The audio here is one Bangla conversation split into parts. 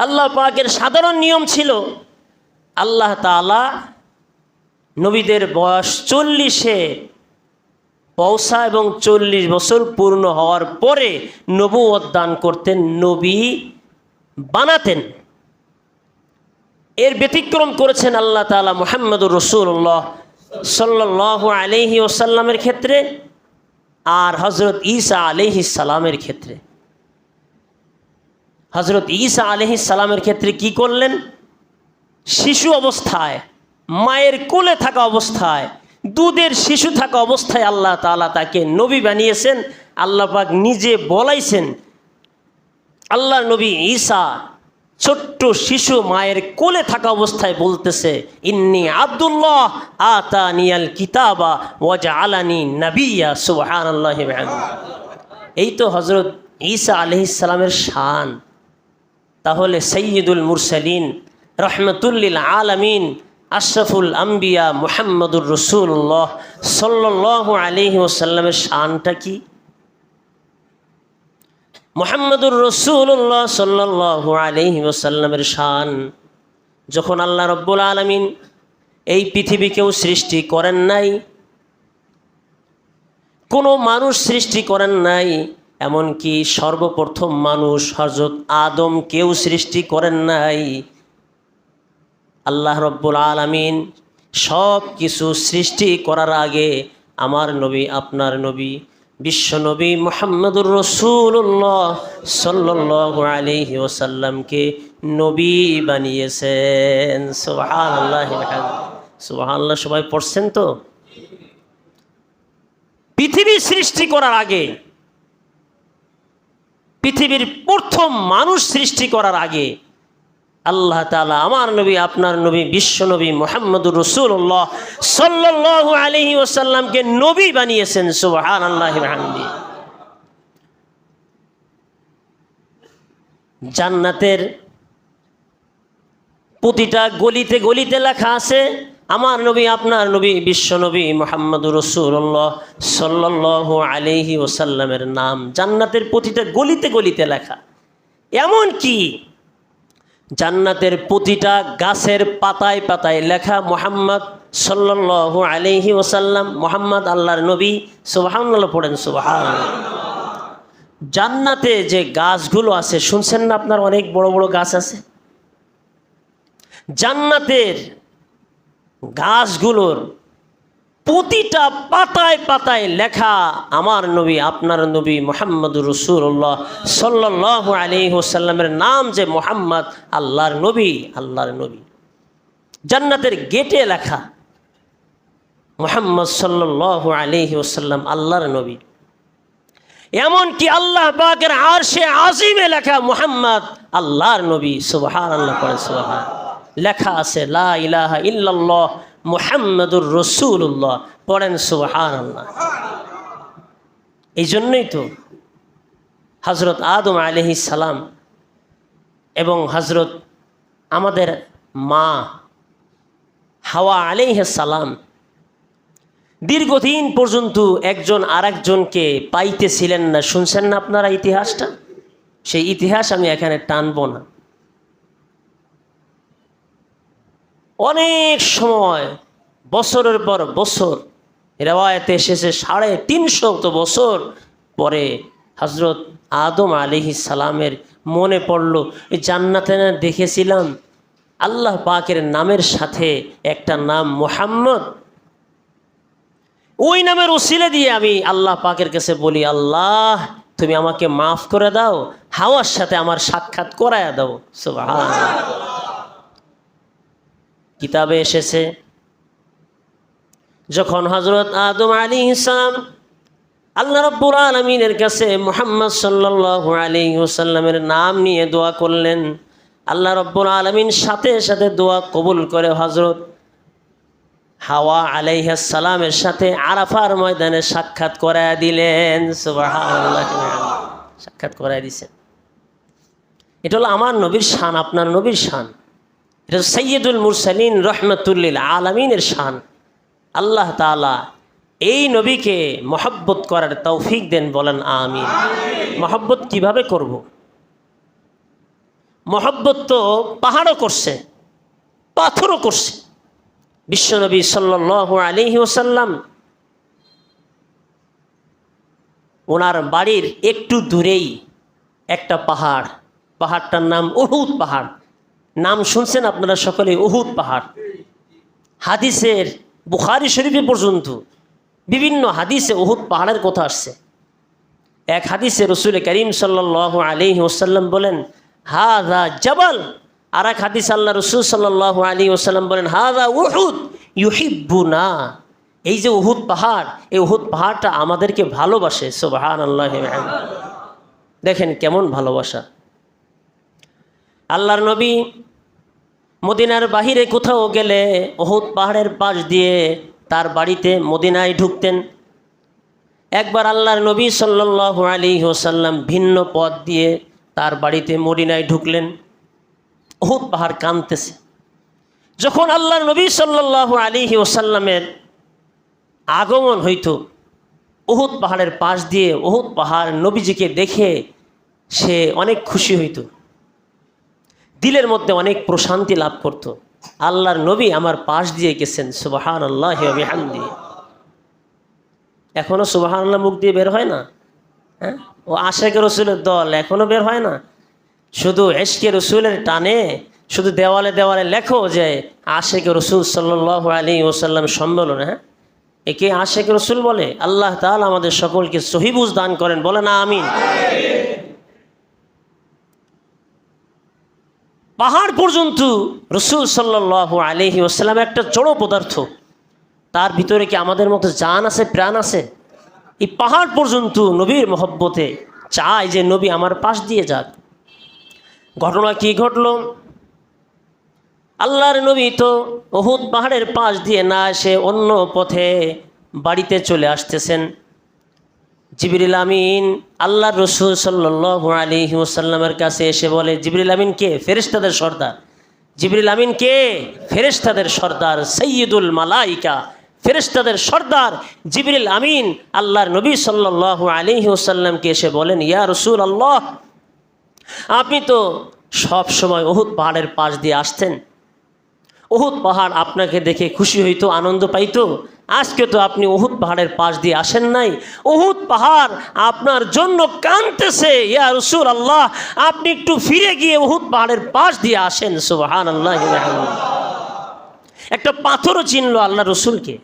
আল্লাহ পাকের সাধারণ নিয়ম ছিল, আল্লাহ তাআলা নবীদের বয়স 40-এ পৌঁছা এবং 40 বছর পূর্ণ হওয়ার পরে নবুয়ত দান করতেন, নবী বানাতেন। এর ব্যতিক্রম করেছেন আল্লাহ তাআলা মুহাম্মদুর রাসূলুল্লাহ সাল্লাল্লাহু আলাইহি ওয়াসাল্লামের ক্ষেত্রে আর হযরত ঈসা আলাইহিস সালামের ক্ষেত্রে। হযরত ঈসা আলাইহিস সালামের ক্ষেত্রে কি করলেন? শিশু অবস্থায়, মায়ের কোলে থাকা অবস্থায়, দুধের শিশু থাকা অবস্থায় আল্লাহ তাআলা তাকে নবী বানিয়েছেন। আল্লাহ পাক নিজে বলাইছেন, আল্লাহর নবী ঈসা ছোট্ট শিশু মায়ের কোলে থাকা অবস্থায় বলতেছে, ইন্নী আব্দুল্লাহ আতানিয়াল কিতাবা ওয়া জাআলানি নাবিয়্যা। সুবহানাল্লাহি ওয়া বিহামদিহি। এই তো হযরত ঈসা আলাইহিস সালামের শান। তাহলে সাইয়্যিদুল মুরসালিন রাহমাতুল লিল আলামিন আশরাফুল আম্বিয়া মুহাম্মদুর রাসূলুল্লাহ সাল্লাল্লাহু আলাইহি ওয়াসাল্লামের শানটা কি? মুহাম্মদুর রাসূলুল্লাহ সাল্লাল্লাহু আলাইহি ওয়াসাল্লামের শান, যখন আল্লাহ রাব্বুল আলামিন এই পৃথিবীকেও সৃষ্টি করেন নাই, কোনো মানুষ সৃষ্টি করেন নাই, এমনকি সর্বপ্রথম মানুষ হযরত আদমকেও সৃষ্টি করেন নাই। আল্লাহ রাব্বুল আলামিন সব কিছু সৃষ্টি করার আগে আমার নবী, আপনার নবী, বিশ্ব নবী মুহাম্মদুর রাসূলুল্লাহ সাল্লাল্লাহু আলাইহি ওয়াসাল্লামকে নবী বানিয়েছেন। সুবহানাল্লাহি ওয়া বিহামদিহি। সুবহানাল্লাহ সবাই পড়ছেন তো? পৃথিবী সৃষ্টি করার আগে, পৃথিবীর প্রথম মানুষ সৃষ্টি করার আগে আল্লাহ তাআলা আমার নবী, আপনার নবী, বিশ্ব নবী মুহাম্মদুর রাসূলুল্লাহ সাল্লাল্লাহু আলাইহি ওয়াসাল্লামকে নবী বানিয়েছেন। সুবহানাল্লাহি ওয়া বিহামদিহি। জান্নাতের প্রতিটা গলিতে গলিতে লেখা আছে আমার নবী, আপনার নবী, বিশ্ব নবী মুহাম্মদুর রাসূলুল্লাহ সাল্লাল্লাহু আলাইহি ওয়াসাল্লামের নাম জান্নাতের প্রতিটা গলিতে গলিতে লেখা। এমন কি জান্নাতের প্রতিটা গাছের পাতায় পাতায় লেখা মুহাম্মদ সাল্লাল্লাহু আলাইহি ওয়াসাল্লাম, মুহাম্মদ আল্লাহর নবী। সুবহানাল্লাহ পড়েন সুবহানাল্লাহ। জান্নাতে যে গাছগুলো আছে শুনছেন না আপনার? অনেক বড় বড় গাছ আছে। জান্নাতের গাছগুলোর প্রতিটা পাতায় পাতায় লেখা আমার নবী, আপনার নবী মুহাম্মদুর রাসূলুল্লাহ সাল্লাল্লাহু আলাইহি ওয়াসাল্লামের নাম যে মুহাম্মদ, আল্লাহর নবী, আল্লাহর নবী। জান্নাতের গেটে লেখা মুহাম্মদ সাল্লাল্লাহু আলাইহি ওয়াসাল্লাম আল্লাহর নবী। এমন কি আল্লাহ পাকের আরশে আজিমে লেখা মুহাম্মদ আল্লাহর নবী। সুবহানাল্লাহ পড়েন সুবহান। লেখা আছে লা ইলাহা ইল্লাল্লাহ মুহাম্মদুর রাসূলুল্লাহ, পড়েন সুবহানাল্লাহ। এই জন্যই তো হযরত আদম আলাইহিস সালাম এবং হযরত আমাদের মা হাওয়া আলাইহিস সালাম দীর্ঘদিন পর্যন্ত একজন আরেকজনকে পাইতেছিলেন না। শুনছেন না আপনারা ইতিহাসটা? সেই ইতিহাস আমি এখানে টানবো না। অনেক সময়, বছরের পর বছর, রিওয়ায়াতে এসেছে 350 বছর পরে হযরত আদম আলাইহিস সালামের মনে পড়ল, এই জান্নাতে না দেখেছিলাম আল্লাহ পাকের নামের সাথে একটা নাম মুহাম্মদ, ওই নামের উসিলা দিয়ে আমি আল্লাহ পাকের কাছে বলি, আল্লাহ তুমি আমাকে মাফ করে দাও, হাওয়ার সাথে আমার সাক্ষাৎ করায়া দাও। সুবহানাল্লাহ। কিতাবে এসেছে যখন হযরত আদম আলাইহিস সালাম আল্লাহ রাব্বুল আলামিনের কাছে মুহাম্মদ সাল্লাল্লাহু আলাইহি ওয়াসাল্লামের নাম নিয়ে দোয়া করলেন, আল্লাহ রাব্বুল আলামিন সাথে সাথে দোয়া কবুল করে হযরত হাওয়া আলাইহিস সালামের সাথে আরাফার ময়দানে সাক্ষাৎ করায় দিলেন। সুবহানাল্লাহ। সাক্ষাৎ করায় দিয়েছেন। এটা হলো আমার নবীর শান, আপনার নবীর শান। এটা সাইয়্যিদুল মুরসালিন রাহমাতুল লিল আলামিনের শান। আল্লাহ তাআলা এই নবীকে মহব্বত করার তৌফিক দেন, বলেন আমিন। মহব্বত কিভাবে করব? মহব্বত তো পাহাড়ও করছে, পাথরও করছে। বিশ্বনবী সাল্লাল্লাহু আলাইহি ওয়াসাল্লাম ওনার বাড়ির একটু দূরেই একটা পাহাড়, পাহাড়টার নাম উহুদ পাহাড়। নাম শুনছেন আপনারা সকলে, উহুদ পাহাড়। হাদিসের বুখারী শরীফে পর্যন্ত বিভিন্ন হাদিসে উহুদ পাহাড়ের কথা আসছে। এক হাদিসে রসুল করিম সাল্লাল্লাহু আলাইহি ওয়াসাল্লাম বলেন হাযা জাবাল, আর এক হাদিস আল্লাহ রসুল সাল্লাল্লাহু আলাইহি ওয়াসাল্লাম বলেন হাযা উহুদ ইউহিব্বুনা। এই যে উহুদ পাহাড়, এই উহুদ পাহাড়টা আমাদেরকে ভালোবাসে। সুবহানাল্লাহি ওয়া বিহামদিহি। দেখেন কেমন ভালোবাসা। আল্লাহর নবী মদিনার বাহিরে কোথাও গেলে উহুদ পাহাড়ের পাশ দিয়ে তার বাড়িতে মদিনায় ঢুকতেন। একবার আল্লাহর নবী সাল্লাল্লাহু আলাইহি ওয়াসাল্লাম ভিন্ন পথ দিয়ে তার বাড়িতে মদিনায় ঢুকলেন। উহুদ পাহাড় কাঁদতেছে। যখন আল্লাহর নবী সাল্লাল্লাহু আলাইহি ওয়াসাল্লামের আগমন হইত উহুদ পাহাড়ের পাশ দিয়ে, উহুদ পাহাড় নবীজিকে দেখে সে অনেক খুশি হইত, দিলের মধ্যে অনেক প্রশান্তি লাভ করত। আল্লাহর নবী আমার পাশ দিয়ে গেছেন, সুবহানাল্লাহি ওয়া বিহামদিহি। এখনো সুবহানাল্লাহ মুখ দিয়ে বের হয় না? হ্যাঁ, ও আশিকে রসুলের দল এখনো বের হয় না? শুধু ইশকে রসুলের টানে শুধু দেওয়ালে দেওয়ালে লেখো যে আশিকে রসুল সাল্লাল্লাহু আলাইহি ওয়াসাল্লাম সম্মেলন। হ্যাঁ, একে আশিকে রসুল বলে? আল্লাহ তাআলা আমাদের সকলকে সহি বুঝ দান করেন, বলে না আমিন। পাহাড় পর্যন্ত রসুল সাল্লাল্লাহু আলাইহি ওয়াসাল্লাম একটা জড় পদার্থ, তার ভিতরে কি আমাদের মতো জান আছে, প্রাণ আছে? এই পাহাড় পর্যন্ত নবীর মহব্বতে চায় যে নবী আমার পাশ দিয়ে যাক। ঘটনা কি ঘটল? আল্লাহর নবী তো উহুদ পাহাড়ের পাশ দিয়ে না এসে অন্য পথে বাড়িতে চলে আসতেছেন। জিবরিল আমিন আল্লাহর রসুল সাল্লাল্লাহু আলাইহি ওয়াসাল্লামের কাছে এসে বলে, জিবরিল আমিন কে? ফেরেশতাদের সর্দার। জিবরিল আমিন কে? ফেরেশতাদের সর্দার, সাইয়্যিদুল মালাইকা, ফেরেশতাদের সর্দার জিবরিল আমিন আল্লাহর নবী সাল্লাল্লাহু আলাইহি ওয়াসাল্লামকে এসে বলেন, ইয়া রাসূলুল্লাহ, আপনি তো সব সময় উহুদ পাহাড়ের পাশ দিয়ে আসতেন, উহুদ পাহাড় আপনাকে দেখে খুশি হইতো, আনন্দ পাইতো। আজকে তো আপনি উহুদ পাহাড়ের পাশ দিয়ে আসেন নাই, উহুদ পাহাড় আপনার জন্য কাঁদতেছে। ইয়া রাসূলুল্লাহ, আপনি একটু ফিরে গিয়ে উহুদ পাহাড়ের পাশ দিয়ে আসেন। সুবহানাল্লাহ। একটা পাথরও চিনল আল্লাহ রসুলকে,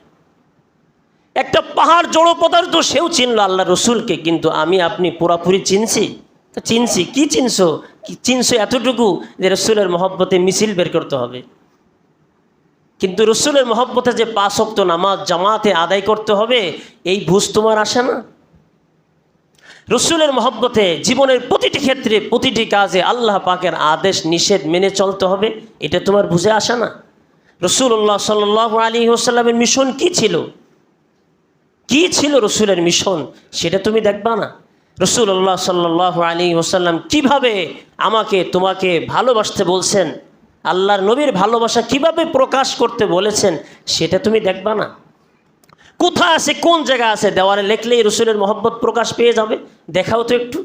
একটা পাহাড় জড় পদার্থ সেও চিনল আল্লাহ রসুলকে। কিন্তু আমি আপনি পুরাপুরি চিনছি? চিনছি। কি চিনছো? চিনছো এতটুকু যে রসুলের মহব্বতে মিছিল বের করতে হবে। কিন্তু রসুলের মহব্বতে যে 5 ওয়াক্ত নামাজ জামাতে আদায় করতে হবে, এই বুঝ তোমার আসে না? রসুলের মহব্বতে জীবনের প্রতিটি ক্ষেত্রে প্রতিটি কাজে আল্লাহ পাকের আদেশ নিষেধ মেনে চলতে হবে, এটা তোমার বুঝে আসে না? রাসূলুল্লাহ সাল্লাল্লাহু আলাইহি ওয়াসাল্লামের মিশন কি ছিল? কি ছিল রসুলের মিশন, সেটা তুমি দেখবা না? রাসূলুল্লাহ সাল্লাল্লাহু আলাইহি ওয়াসাল্লাম কিভাবে আমাকে তোমাকে ভালোবাসতে বলছেন, আল্লাহর নবীর ভালোবাসা কিভাবে প্রকাশ করতে বলেছেন, সেটা তুমি দেখবা না? কোথায় আছে, কোন জায়গা আছে? দেওয়ালে লেখলেই রসুলের মহব্বত প্রকাশ পেয়ে যাবে? দেখাও তো একটু।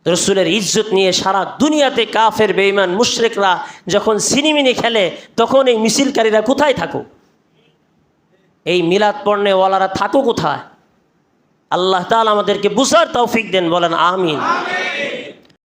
রসুলের ইজ্জত নিয়ে সারা দুনিয়াতে কাফের বেঈমান মুশরিকরা যখন সিনিমিনি খেলে, তখন এই মিছিলকারীরা কোথায় থাকো? এই মিলাদ পড়নেওয়ালারা থাকো কোথায়? আল্লাহ তাআলা আমাদেরকে বুঝার তৌফিক দেন, বলেন আমিন।